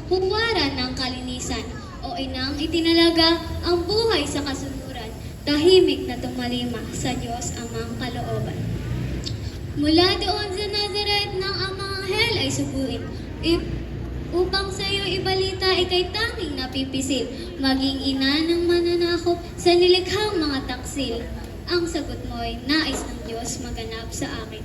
huwaran ng kalinisan, o inang itinalaga ang buhay sa kasunuran, tahimik na tumalima sa Diyos amang kalooban. Mula doon sa Nazaret ng amang anghel ay suguin, upang sa iyo ibalita ikay tanging napipisil, maging ina ng mananakop sa nilikhang mga taksil. Ang sagot mo'y nais ng Diyos maganap sa akin.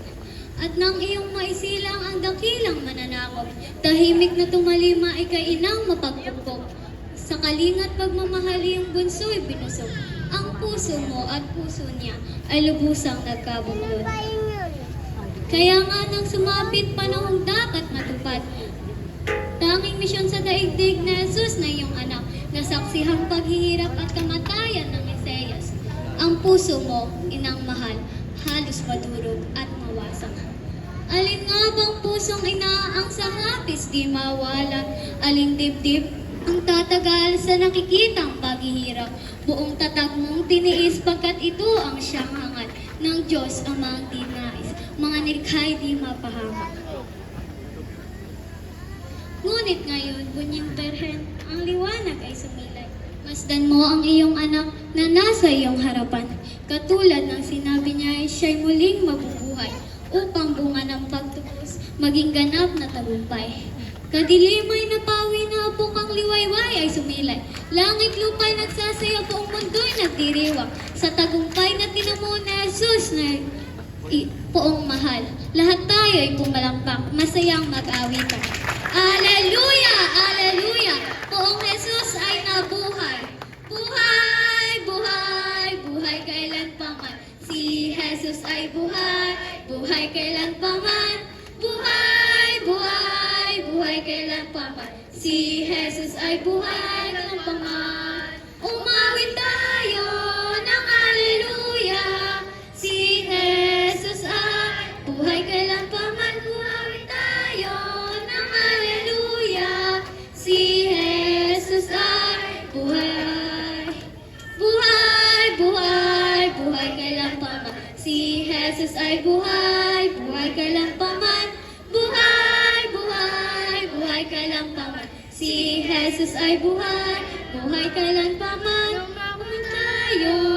At nang iyong maisilang ang dakilang mananakop, tahimik na tumalima ikay inang mapagpupok. Sa kalingat pagmamahal iyong bunso'y binusog. Ang puso mo at puso niya ay lubusang nagkabunglod. Kaya nga nang sumapit panahong dapat matupad, tanging misyon sa daigdig na Jesus na iyong anak, nasaksihang paghihirap at kamatayan ng Mesiyas. Ang puso mo, inang mahal, halos madurog at mawasak. Alin nga bang pusong ina ang sa hapis di mawala? Aling dibdib ang tatagal sa nakikitang paghihirap? Buong tatag mong tiniis pagkat ito ang siyang hangad ng Diyos amang dinais, mga nilikhay di mapahamak. Ngunit ngayon, bunying berhen, ang liwanag ay sumilay. Masdan mo ang iyong anak na nasa iyong harapan. Katulad ng sinabi niya ay siya'y muling mabubuhay upang bunga ng pagtubos maging ganap na tagumpay. Kadilimay na pawi na apok ang liwayway ay sumilay. Langit lupa'y nagsasaya, buong mundo'y nagdiriwang sa tagumpay na tinamo ni Jesus na poong mahal. Lahat tayo ay pumalampak, masayang mag-awitan. Aleluya! Aleluya! Poong Jesus ay nabuhay. Buhay! Buhay! Buhay kailanpaman. Si Jesus ay buhay. Buhay kailanpaman. Buhay! Buhay! Buhay kailanpaman. Si Jesus ay buhay kailanpaman. Umawit tayo ng aleluya. Si Jesus ay buhay kailanpaman. Umawit tayo ng aleluya. Si Jesus ay buhay. Buhay, buhay, buhay kailanpaman. Si Jesus ay buhay, buhay kailanpaman. Buhay, buhay, buhay kailanpaman. Si Jesus ay buhay, buhay kailanpaman. Umawit tayo